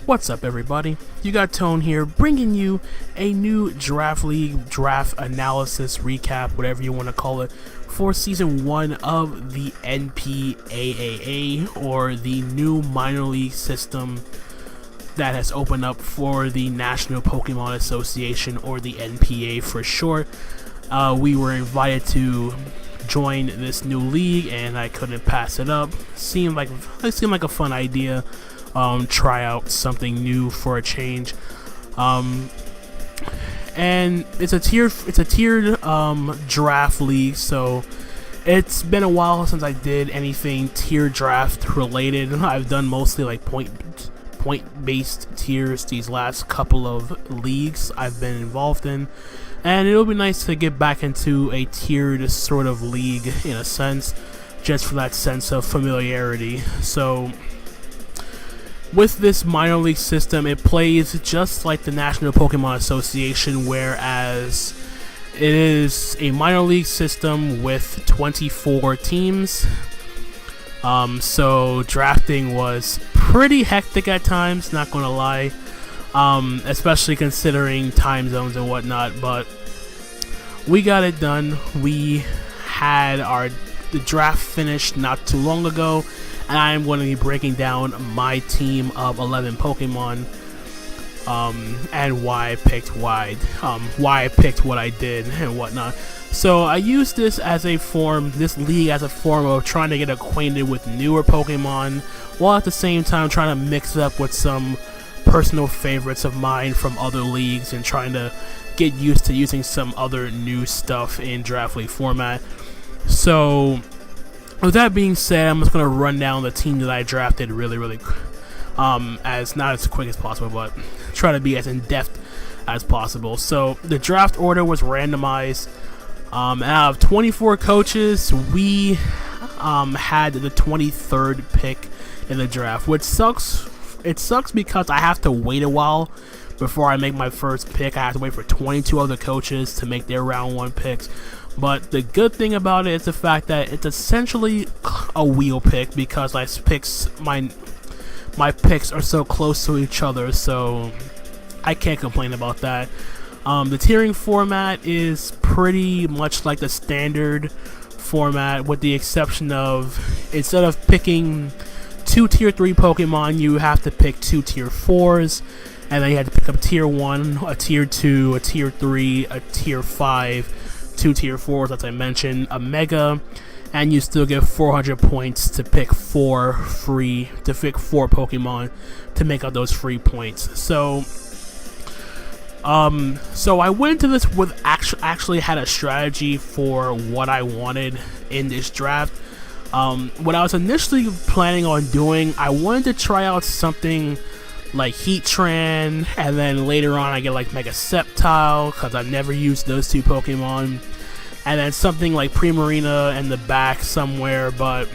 What's up, everybody? You got Tone here, bringing you a new Draft League draft analysis recap, whatever you want to call it, for Season 1 of the NPAAA, or the new minor league system that has opened up for the National Pokemon Association, or the NPA for short. We were invited to join this new league, and I couldn't pass it up. It seemed like a fun idea. Try out something new for a change, and it's a tiered draft league. So it's been a while since I did anything tier draft related. I've done mostly like point based tiers these last couple of leagues I've been involved in, and it'll be nice to get back into a tiered sort of league in a sense, just for that sense of familiarity. So with this minor league system, it plays just like the National Pokemon Association, whereas it is a minor league system with 24 teams. So drafting was pretty hectic at times, not gonna lie, especially considering time zones and whatnot, but we got it done. We had the draft finished not too long ago, and I am going to be breaking down my team of 11 Pokemon, and why I picked why I picked what I did and whatnot. So I use this league as a form of trying to get acquainted with newer Pokemon, while at the same time trying to mix it up with some personal favorites of mine from other leagues, and trying to get used to using some other new stuff in draft league format. So with that being said, I'm just going to run down the team that I drafted really as not as quick as possible, but try to be as in-depth as possible. So the draft order was randomized. Out of 24 coaches, we had the 23rd pick in the draft, which sucks. It sucks because I have to wait a while before I make my first pick. I have to wait for 22 other coaches to make their round 1 picks. But the good thing about it is the fact that it's essentially a wheel pick, because my picks are so close to each other, so I can't complain about that. The tiering format is pretty much like the standard format, with the exception of, instead of picking 2 tier 3 Pokemon, you have to pick 2 tier 4s, and then you have to pick up tier 1, a tier 2, a tier 3, a tier 5, 2 tier 4s, as I mentioned, a Mega, and you still get 400 points to pick 4 Pokemon to make up those free points. So I went into this with actually had a strategy for what I wanted in this draft. What I was initially planning on doing, I wanted to try out something like Heatran, and then later on I get like Mega Sceptile, because I've never used those 2 Pokemon, and then something like Primarina in the back somewhere. But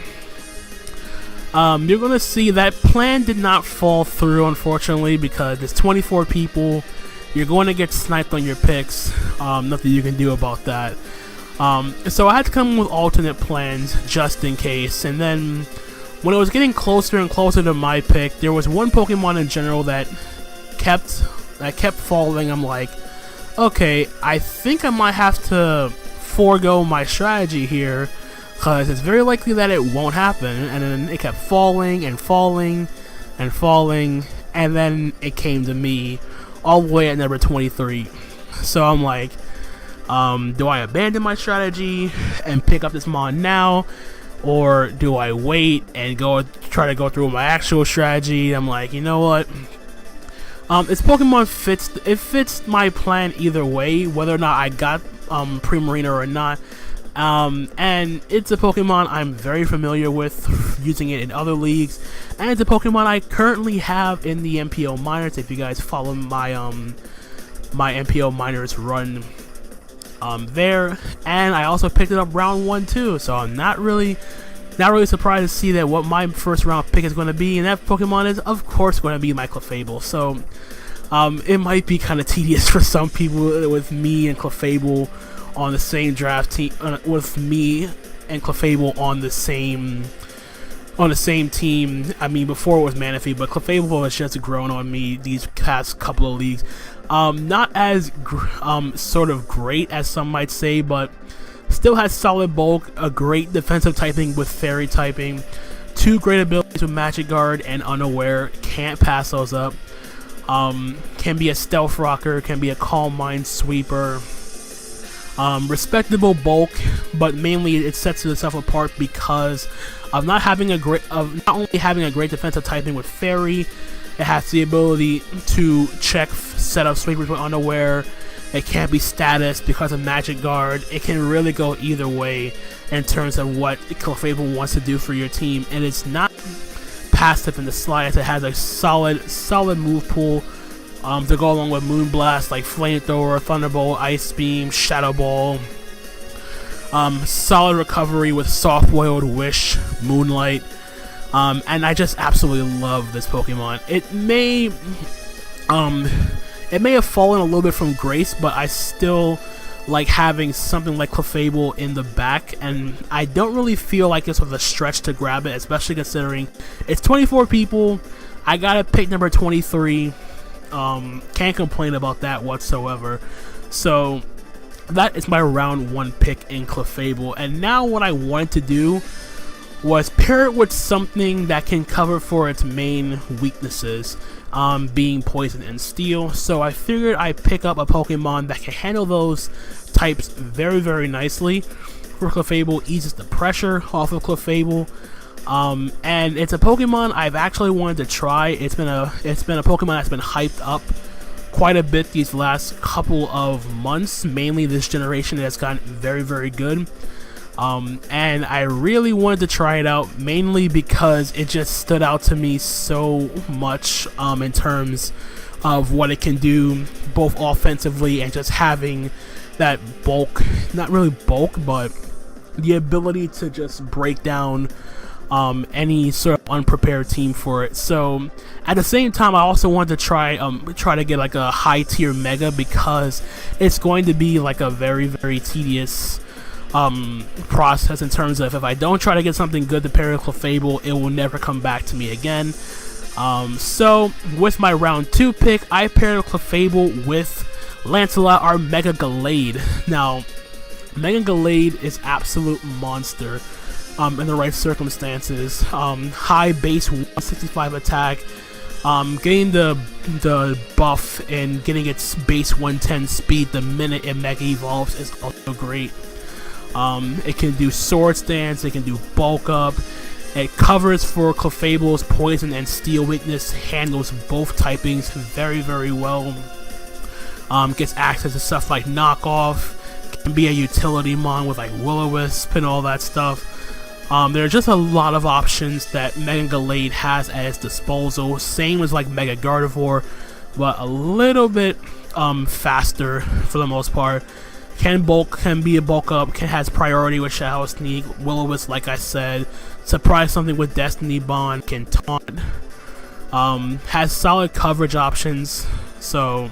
you're gonna see that plan did not fall through, unfortunately, because there's 24 people. You're going to get sniped on your picks. Nothing you can do about that. So I had to come up with alternate plans just in case. And then when it was getting closer and closer to my pick, there was one Pokemon in general that kept falling. I'm like, okay, I think I might have to forego my strategy here, because it's very likely that it won't happen. And then it kept falling and falling and falling, and then it came to me all the way at number 23. So I'm like, do I abandon my strategy and pick up this mon now, or do I wait and try to go through my actual strategy? I'm like, you know what? This Pokemon fits my plan either way, whether or not I got Primarina or not. And it's a Pokemon I'm very familiar with, using it in other leagues, and it's a Pokemon I currently have in the NPA Minors. If you guys follow my my NPA Minors run there, and I also picked it up round 1 too, so I'm not really surprised to see that what my first round pick is going to be, and that Pokemon is of course going to be my Clefable. So it might be kind of tedious for some people with me and Clefable on the same draft team, with me and Clefable on the same on the same team. I mean, before it was Manaphy, but Clefable has just grown on me these past couple of leagues. Not as sort of great as some might say, but still has solid bulk, a great defensive typing with fairy typing, 2 great abilities with Magic Guard and Unaware. Can't pass those up. Can be a stealth rocker, can be a calm mind sweeper. Respectable bulk, but mainly it sets itself apart because of not only having a great defensive typing with fairy. It has the ability to check set up sweepers with Unaware. It can't be status because of Magic Guard. It can really go either way in terms of what Clefable wants to do for your team, and it's not passive in the slightest. It has a solid move pool to go along with Moonblast, like Flamethrower, Thunderbolt, Ice Beam, Shadow Ball. Solid recovery with Soft Boiled, Wish, Moonlight. And I just absolutely love this Pokemon. It may have fallen a little bit from grace, but I still like having something like Clefable in the back, and I don't really feel like this was a stretch to grab it, especially considering it's 24 people. I got to pick number 23. Can't complain about that whatsoever. So that is my round 1 pick in Clefable, and now what I wanted to do was pair it with something that can cover for its main weaknesses, being poison and steel. So I figured I'd pick up a Pokemon that can handle those types very, very nicely. For Clefable, eases the pressure off of Clefable, and it's a Pokemon I've actually wanted to try. It's been a Pokemon that's been hyped up quite a bit these last couple of months. Mainly this generation has gotten very, very good. And I really wanted to try it out, mainly because it just stood out to me so much in terms of what it can do, both offensively and just having that bulk, not really bulk, but the ability to just break down any sort of unprepared team for it. So at the same time, I also wanted to try to get like a high tier Mega, because it's going to be like a very, very tedious process in terms of, if I don't try to get something good to pair with Clefable, it will never come back to me again. So with my round 2 pick, I paired Clefable with Lancelot, our Mega Gallade. Now, Mega Gallade is absolute monster in the right circumstances. High base 165 attack, getting the buff and getting its base 110 speed the minute it Mega Evolves is also great. It can do Sword Stance, it can do Bulk Up, it covers for Clefable's poison and steel weakness, handles both typings very, very well. Gets access to stuff like Knockoff, can be a utility mon with like Will-O-Wisp and all that stuff. There are just a lot of options that Mega Gallade has at its disposal, same as like Mega Gardevoir, but a little bit faster for the most part. Can be a bulk up, has priority with Shadow Sneak, Will-O-Wisp, like I said, surprise something with Destiny Bond, can taunt, has solid coverage options. So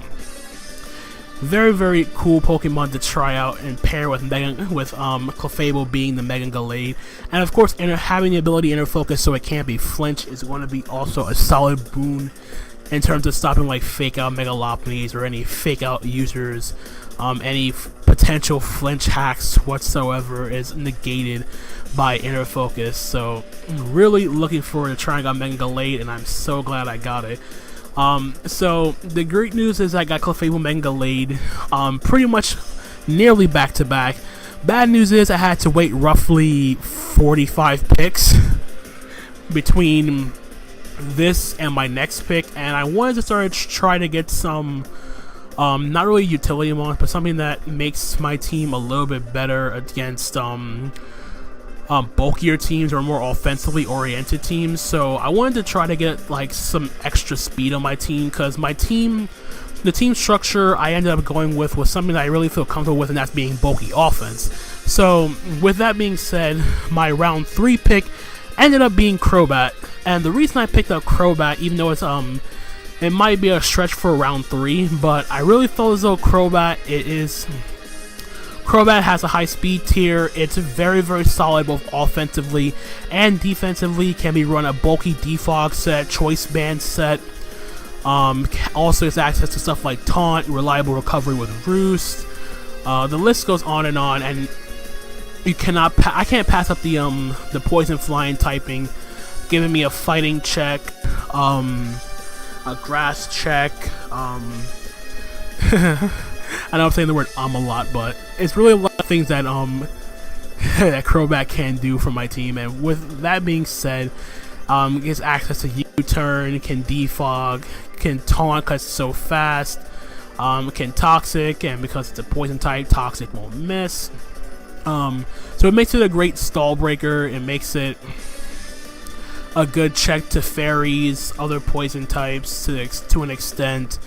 very, very cool Pokemon to try out and pair with Clefable being the Mega Gallade. And of course, having the ability Inner Focus so it can't be flinched is going to be also a solid boon in terms of stopping like fake out Megaloponies or any fake out users. Any potential flinch hacks whatsoever is negated by Inner Focus. So really looking forward to trying out Mega Gallade, and I'm so glad I got it. So the great news is I got Clefable Mega Gallade pretty much nearly back to back. Bad news is I had to wait roughly 45 picks between this and my next pick, and I wanted to try to get some not really utility mon, but something that makes my team a little bit better against bulkier teams or more offensively oriented teams. So I wanted to try to get like some extra speed on my team, because the team structure I ended up going with was something that I really feel comfortable with, and that's being bulky offense. So with that being said, my round 3 pick ended up being Crobat, and the reason I picked up Crobat, even though it might be a stretch for round 3, but I really felt as though Crobat, it is Crobat has a high speed tier. It's very, very solid both offensively and defensively. Can be run a bulky defog set, choice band set. Also has access to stuff like Taunt, reliable recovery with Roost. The list goes on, and you cannot. I can't pass up the poison flying typing, giving me a fighting check, a grass check. I know I'm saying the word a lot, but it's really a lot of things that that Crobat can do for my team. And with that being said, gets access to U-turn, can defog, can taunt because it's so fast, can toxic, and because it's a poison type, toxic won't miss. So it makes it a great stall breaker. It makes it a good check to fairies, other poison types to an extent.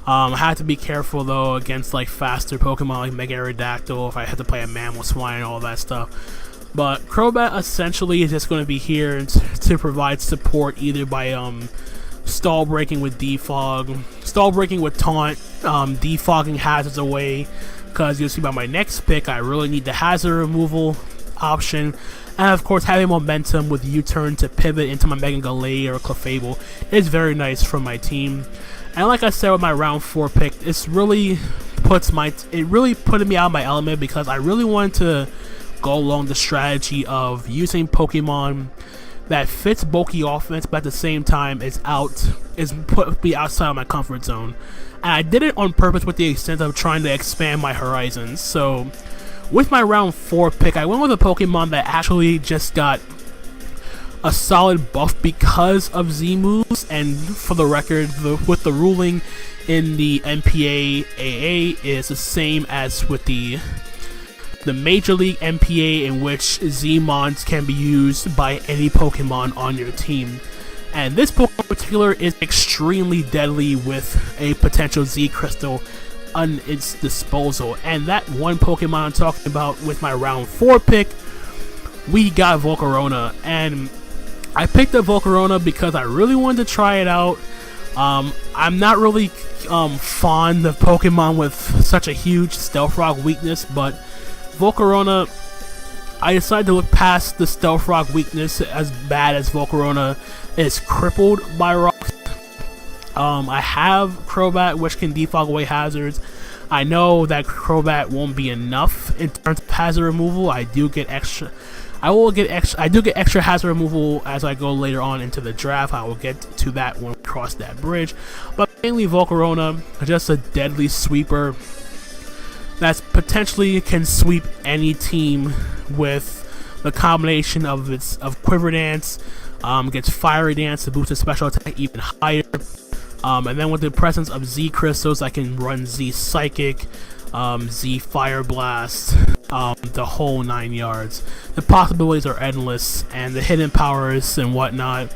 I had to be careful though against like faster Pokemon like Mega Aerodactyl if I had to play a Mamoswine and all that stuff. But Crobat essentially is just going to be here to provide support either by stall breaking with defog, stall breaking with taunt, defogging hazards away, because you'll see by my next pick I really need the hazard removal option, and of course having momentum with U-turn to pivot into my Mega Galade or Clefable is very nice for my team. And like I said with my round 4 pick, it really put me out of my element because I really wanted to go along the strategy of using Pokemon that fits bulky offense, but at the same time is put me outside of my comfort zone. And I did it on purpose with the extent of trying to expand my horizons. So with my round 4 pick, I went with a Pokemon that actually just got a solid buff because of Z moves, and for the record, with the ruling in the NPAAA is the same as with the Major League NPA, in which Z-Mons can be used by any Pokemon on your team. And this Pokemon in particular is extremely deadly with a potential Z Crystal on its disposal. And that one Pokemon I'm talking about with my round 4 pick, we got Volcarona. And I picked up Volcarona because I really wanted to try it out. I'm not really fond of Pokemon with such a huge Stealth Rock weakness, but Volcarona, I decided to look past the Stealth Rock weakness, as bad as Volcarona is crippled by rocks. I have Crobat, which can defog away hazards. I know that Crobat won't be enough in terms of hazard removal. I do get extra hazard removal as I go later on into the draft. I will get to that when we cross that bridge. But mainly Volcarona, just a deadly sweeper that potentially can sweep any team with the combination of Quiver Dance, gets Fiery Dance to boost its special attack even higher, and then with the presence of Z Crystals, I can run Z Psychic, Z Fire Blast, the whole 9 yards. The possibilities are endless, and the hidden powers and whatnot.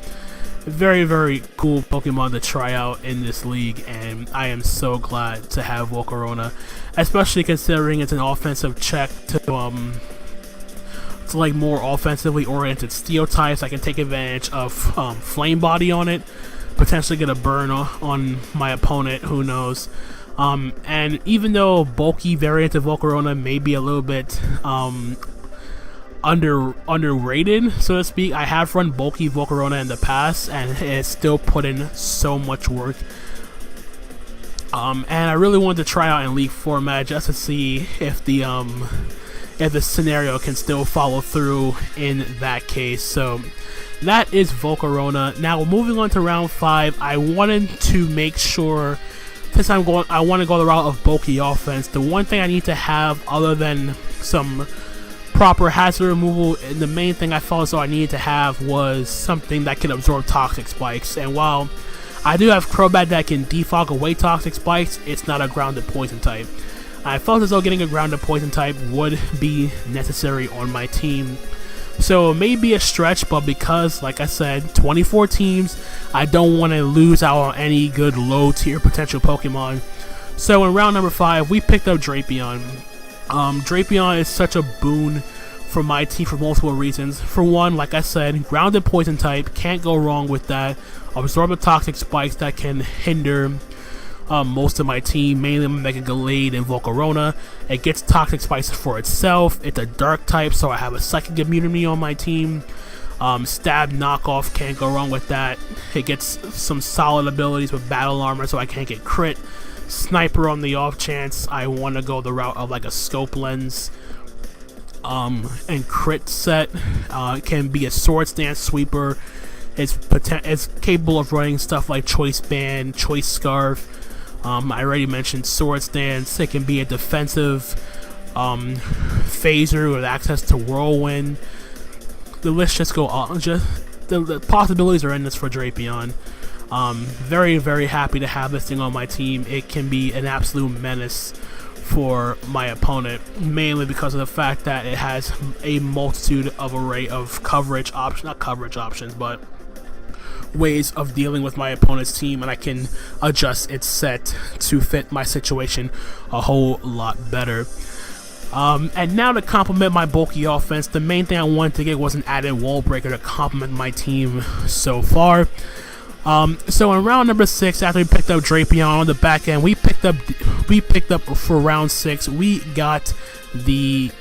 Very, very cool Pokemon to try out in this league, and I am so glad to have Volcarona, especially considering it's an offensive check to like more offensively oriented steel types. I can take advantage of Flame Body on it, potentially get a burn on my opponent, who knows. And even though bulky variant of Volcarona may be a little bit underrated, so to speak, I have run bulky Volcarona in the past, and it's still put in so much work. And I really wanted to try out in League format just to see if the scenario can still follow through in that case. So that is Volcarona. Now moving on to round 5, I wanted to make sure, since I want to go the route of bulky offense, the one thing I need to have other than some proper hazard removal, and the main thing I felt as though I needed to have was something that can absorb toxic spikes. And while I do have Crobat that can defog away toxic spikes, it's not a grounded poison type. I felt as though getting a grounded poison type would be necessary on my team. So it may be a stretch, but because, like I said, 24 teams, I don't want to lose out on any good low tier potential Pokemon. So in round number 5, we picked up Drapion. Drapion is such a boon for my team for multiple reasons. For one, like I said, grounded poison type, can't go wrong with that. Absorb the toxic spikes that can hinder most of my team, mainly Mega Gallade and Volcarona. It gets Toxic Spice for itself. It's a dark type, so I have a Psychic immunity on my team. Stab knockoff, can't go wrong with that. It gets some solid abilities with battle armor, so I can't get crit. Sniper on the off chance I want to go the route of like a scope lens. And crit set. It can be a sword stance sweeper. It's capable of running stuff like Choice Band, Choice Scarf. I already mentioned sword stance. It can be a defensive phaser with access to Whirlwind. The list just go on. The possibilities are endless for Drapion. Very, very happy to have this thing on my team. It can be an absolute menace for my opponent, mainly because of the fact that it has a multitude of array of coverage options, not coverage options, but ways of dealing with my opponent's team, and I can adjust its set to fit my situation a whole lot better. And now to complement my bulky offense, the main thing I wanted to get was an added wall breaker to complement my team so far. So in round number 6, after we picked up Drapion on the back end, we picked up for round 6, we got the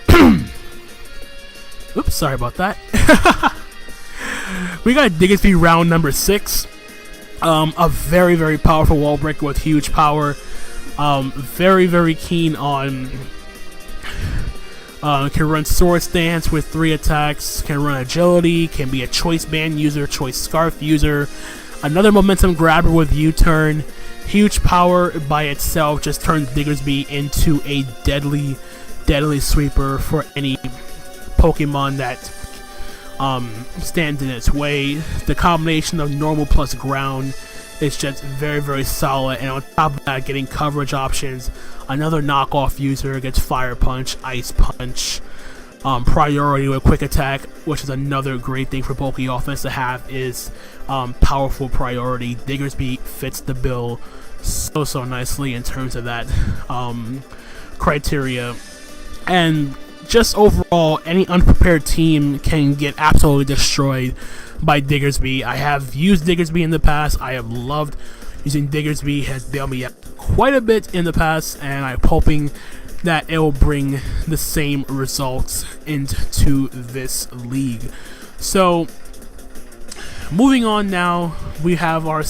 oops, sorry about that. We got Diggersby round number 6. A very, very powerful wall breaker with huge power. Very, very keen on can run Sword Stance with 3 attacks, can run Agility, can be a Choice Band user, Choice Scarf user, another Momentum Grabber with U-Turn. Huge power by itself just turns Diggersby into a deadly, deadly sweeper for any Pokemon that stands in its way. The combination of normal plus ground is just very, very solid, and on top of that, getting coverage options. Another knockoff user gets Fire Punch, Ice Punch, priority with Quick Attack, which is another great thing for bulky offense to have, is powerful priority. Diggersby fits the bill so nicely in terms of that criteria. And just overall, any unprepared team can get absolutely destroyed by Diggersby. I have used Diggersby in the past. I have loved using Diggersby. Has bailed me out quite a bit in the past, and I'm hoping that it will bring the same results into this league. So, moving on now, we have our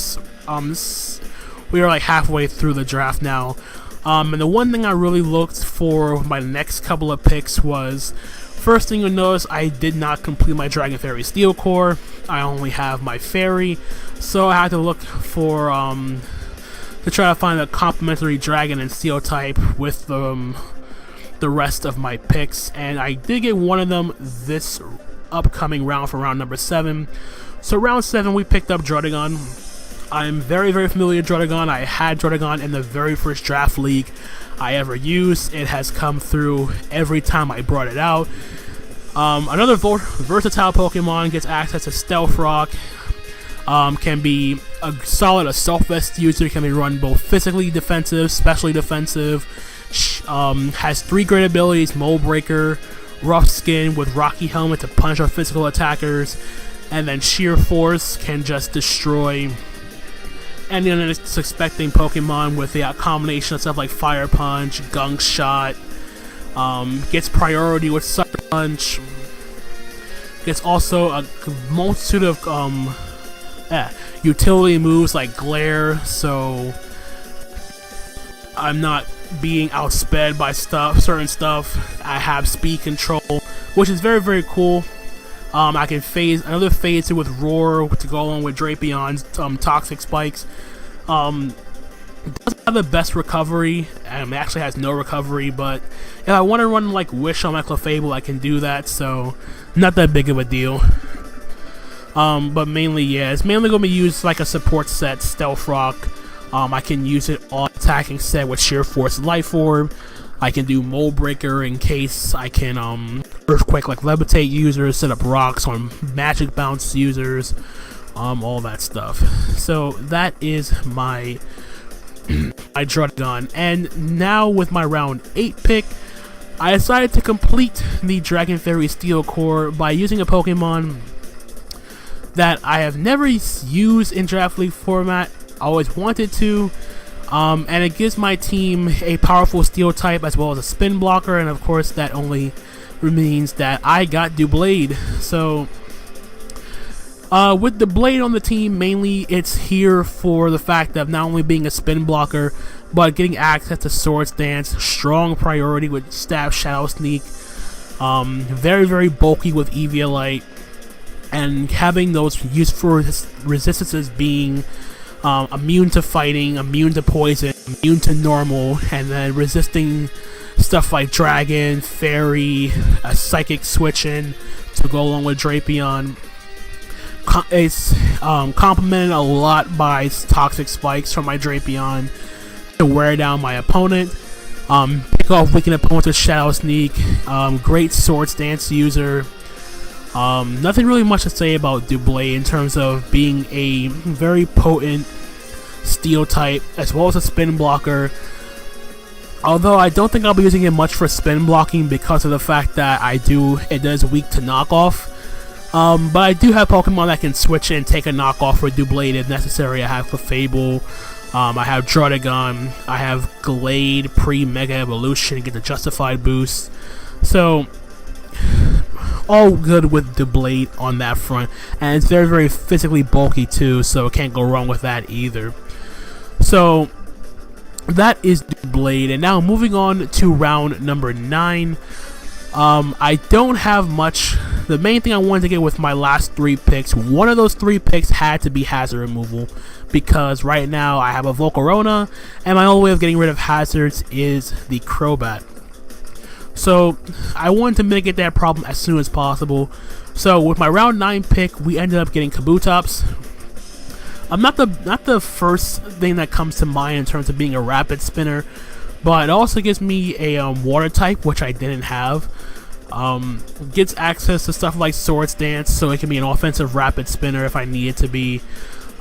we are like halfway through the draft now. And the one thing I really looked for with my next couple of picks was, first thing you'll notice, I did not complete my Dragon Fairy Steel Core. I only have my Fairy, so I had to look for to try to find a complementary Dragon and Steel type with the rest of my picks, and I did get one of them this upcoming round for round number 7. So round 7, we picked up Druddigon. I'm very, very familiar with Druddigon. I had Druddigon in the very first draft league I ever used. It has come through every time I brought it out. Another versatile Pokemon, gets access to Stealth Rock. Can be a solid Assault Vest user. Can be run both physically defensive, specially defensive. Has 3 great abilities: Mold Breaker, Rough Skin with Rocky Helmet to punish our physical attackers, and then Sheer Force can just destroy any unsuspecting Pokemon with the combination of stuff like Fire Punch, Gunk Shot. Gets priority with Sucker Punch. Gets also a multitude of utility moves like Glare, so I'm not being outsped by certain stuff. I have speed control, which is very, very cool. I can phase with Roar to go along with Drapion's Toxic Spikes. Doesn't have the best recovery, it actually has no recovery, but if I want to run like Wish on my Clefable, I can do that, so not that big of a deal. But mainly, yeah, it's mainly going to be used like a support set, Stealth Rock. I can use it on attacking set with Sheer Force Life Orb. I can do Mold Breaker in case I can Earthquake like Levitate users, set up rocks on Magic Bounce users, all that stuff. So that is my my Druddigon. And now with my round 8 pick, I decided to complete the Dragon Fairy Steel Core by using a Pokemon that I have never used in Draft League format. I always wanted to. And it gives my team a powerful steel type as well as a spin blocker, and of course that only means that I got Doublade. So with the blade on the team, mainly it's here for the fact of not only being a spin blocker, but getting access to Swords Dance, strong priority with Stab Shadow Sneak, very, very bulky with Eviolite, and having those useful resistances being immune to fighting, immune to poison, immune to normal, and then resisting stuff like Dragon, Fairy, Psychic switching to go along with Drapion. It's complemented a lot by Toxic Spikes from my Drapion to wear down my opponent. Pick off weakened opponents with Shadow Sneak. Great Swords Dance user. Nothing really much to say about Doublade in terms of being a very potent steel type as well as a spin blocker. Although I don't think I'll be using it much for spin blocking because of the fact that it does weak to knockoff. But I do have Pokemon that can switch and take a knockoff for Doublade if necessary. I have Clefable, I have Druddigon, I have Glade pre-Mega Evolution, get the Justified boost. So, all good with Doublade on that front. And it's very, very physically bulky too, so it can't go wrong with that either. So, that is Doublade. And now moving on to round number 9. I don't have much. The main thing I wanted to get with my last 3 picks, one of those 3 picks had to be hazard removal, because right now I have a Volcarona, and my only way of getting rid of hazards is the Crobat. So I wanted to mitigate that problem as soon as possible. So with my round 9 pick, we ended up getting Kabutops. Not the first thing that comes to mind in terms of being a rapid spinner, but it also gives me a water type, which I didn't have. Gets access to stuff like Swords Dance, so it can be an offensive rapid spinner if I need it to be.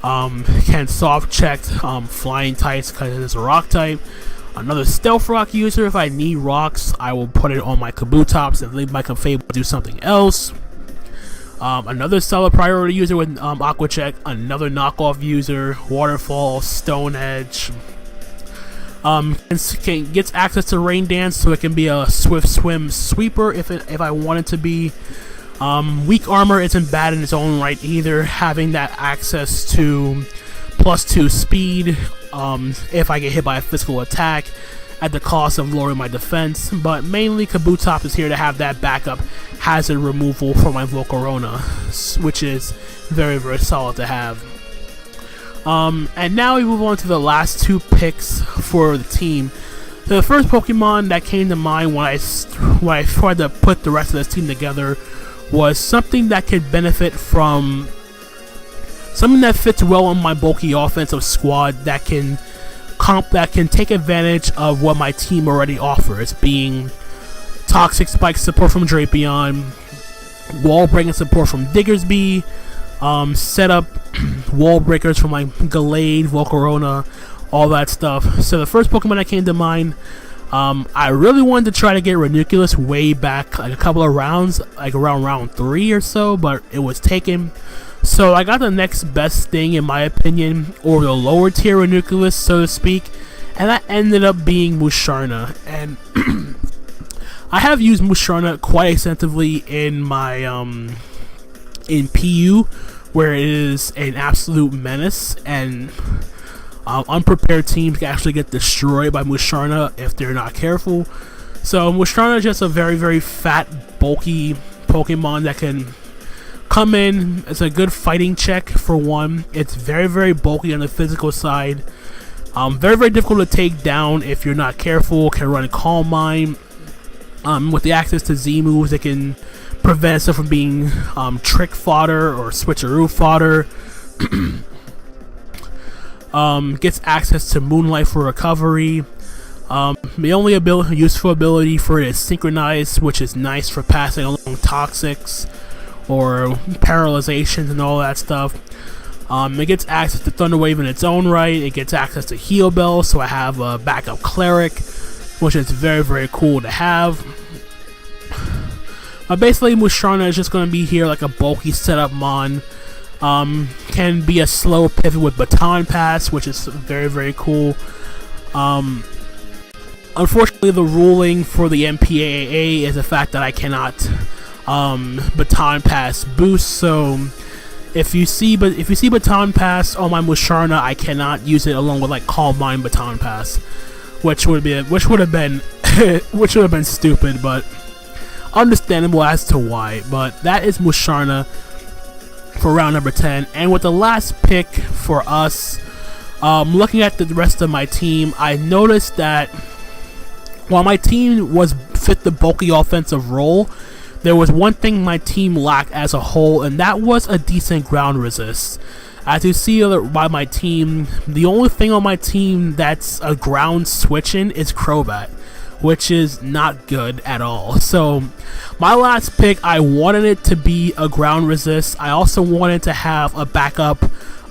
Can soft check flying types because it is a rock type. Another stealth rock user. If I need rocks, I will put it on my Kabutops and leave my Clefable to do something else. Another stellar priority user with Aqua Check. Another knockoff user, Waterfall, Stone Edge. Gets access to Rain Dance, so it can be a Swift Swim sweeper if I want it to be. Weak Armor isn't bad in its own right either, having that access to +2 speed if I get hit by a physical attack at the cost of lowering my defense. But mainly Kabutops is here to have that backup hazard removal for my Volcarona, which is very, very solid to have. And now we move on to the last 2 picks for the team. So the first Pokemon that came to mind when I tried to put the rest of this team together was something that could benefit from something that fits well on my bulky offensive squad that can take advantage of what my team already offers, being Toxic Spike support from Drapion, Wall Breaking support from Diggersby, set up wall breakers from like Glade, Volcarona, all that stuff. So the first Pokemon that came to mind, I really wanted to try to get Ranunculus way back, like a couple of rounds, like around round 3 or so, but it was taken. So I got the next best thing, in my opinion, or the lower tier Ranunculus, so to speak, and that ended up being Musharna. And I have used Musharna quite extensively in my in PU, where it is an absolute menace, and unprepared teams can actually get destroyed by Musharna if they're not careful. So Musharna is just a very, very fat, bulky Pokemon that can come in. It's a good fighting check for one. It's very, very bulky on the physical side. Very, very difficult to take down if you're not careful. Can run Calm Mind. With the access to Z moves, it can prevent stuff from being trick fodder or switcheroo fodder. Gets access to Moonlight for recovery. The only useful ability for it is Synchronize, which is nice for passing along Toxics or Paralyzations and all that stuff. It gets access to Thunder Wave in its own right. It gets access to Heal Bell, so I have a backup Cleric, which is very, very cool to have. Basically, Musharna is just going to be here like a bulky setup mon. Can be a slow pivot with Baton Pass, which is very, very cool. Unfortunately, the ruling for the NPAAA is the fact that I cannot baton pass boost. So if you see baton pass on my Musharna, I cannot use it along with like Calm Mind baton pass, which would have been stupid, but understandable as to why. But that is Musharna for round number 10. And with the last pick for us, looking at the rest of my team, I noticed that while my team fit the bulky offensive role, there was one thing my team lacked as a whole, and that was a decent ground resist. As you see by my team, the only thing on my team that's a ground switching is Crobat, which is not good at all. So my last pick, I wanted it to be a ground resist. I also wanted to have a backup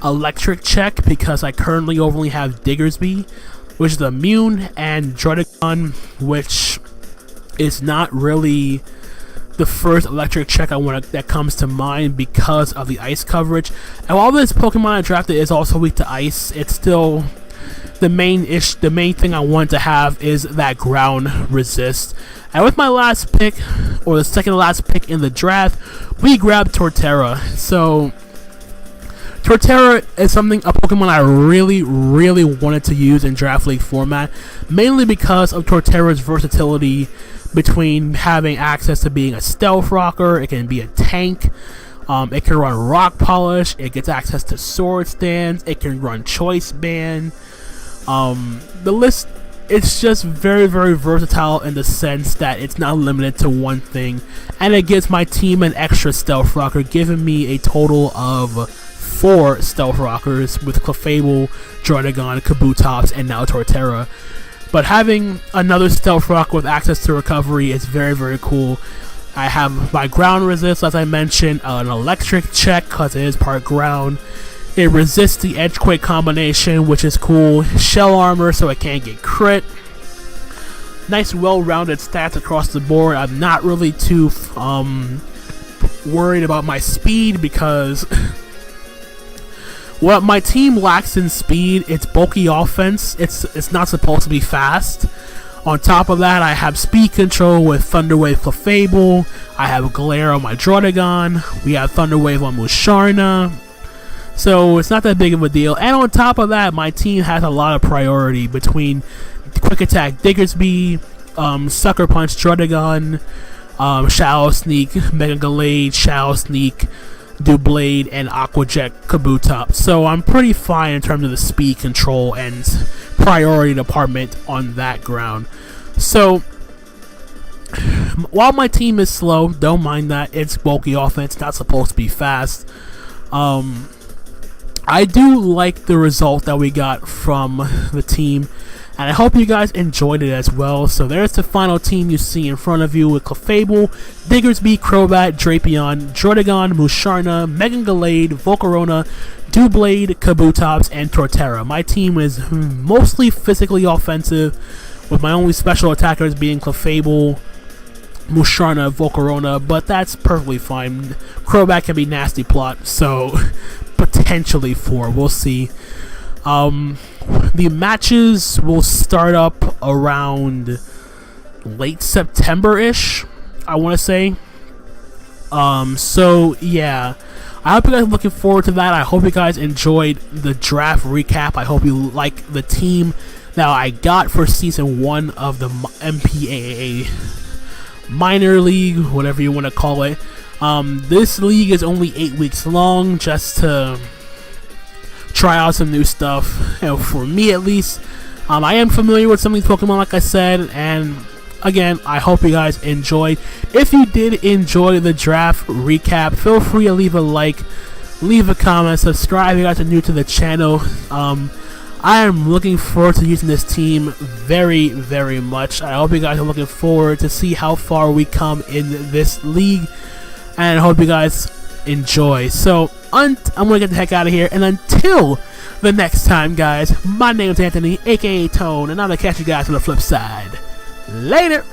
electric check because I currently only have Diggersby, which is immune, and Druddigon, which is not really the first electric check that comes to mind because of the ice coverage. And while this Pokemon I drafted is also weak to ice, it's still the main thing I want to have is that ground resist. And with my last pick, or the second to last pick in the draft, we grabbed Torterra. So Torterra is a Pokemon I really wanted to use in Draft League format, mainly because of Torterra's versatility between having access to being a Stealth Rocker, it can be a tank, it can run Rock Polish, it gets access to Sword Stance, it can run Choice Band. The list, it's just very versatile in the sense that it's not limited to one thing, and it gives my team an extra Stealth Rocker, giving me a total of 4 Stealth Rockers with Clefable, Druddigon, Kabutops, and now Torterra. But having another Stealth Rocker with access to recovery is very cool. I have my ground resist, as I mentioned, an electric check because it is part ground. It resists the Edgequake combination, which is cool. Shell armor, so it can't get crit. Nice, well-rounded stats across the board. I'm not really too worried about my speed because what my team lacks in speed, it's bulky offense. It's not supposed to be fast. On top of that, I have speed control with Thunder Wave Clefable. I have Glare on my Druddigon. We have Thunder Wave on Musharna. So it's not that big of a deal. And on top of that, my team has a lot of priority between Quick Attack Diggersby, Sucker Punch Druddigon, Shadow Sneak, Mega Gallade, Shadow Sneak, Doublade, and Aqua Jet Kabutops. So I'm pretty fine in terms of the speed control and priority department on that ground. So while my team is slow, don't mind that. It's bulky offense, not supposed to be fast. I do like the result that we got from the team, and I hope you guys enjoyed it as well. So there's the final team you see in front of you with Clefable, Diggersby, Crobat, Drapion, Druddigon, Musharna, Mega Gallade, Volcarona, Doublade, Kabutops, and Torterra. My team is mostly physically offensive, with my only special attackers being Clefable, Musharna, Volcarona, but that's perfectly fine. Crobat can be nasty plot, so potentially 4. We'll see. The matches will start up around late September-ish, I want to say. So yeah, I hope you guys are looking forward to that. I hope you guys enjoyed the draft recap. I hope you like the team that I got for season 1 of the NPAA Minor League, whatever you want to call it. This league is only 8 weeks long, just to try out some new stuff, for me at least. I am familiar with some of these Pokemon, like I said, and again, I hope you guys enjoyed. If you did enjoy the draft recap, feel free to leave a like, leave a comment, subscribe if you guys are new to the channel. I am looking forward to using this team very much. I hope you guys are looking forward to see how far we come in this league, and I hope you guys enjoy. So I'm gonna get the heck out of here, and until the next time, guys, my name is Anthony, aka Tone, and I'm gonna catch you guys on the flip side. Later.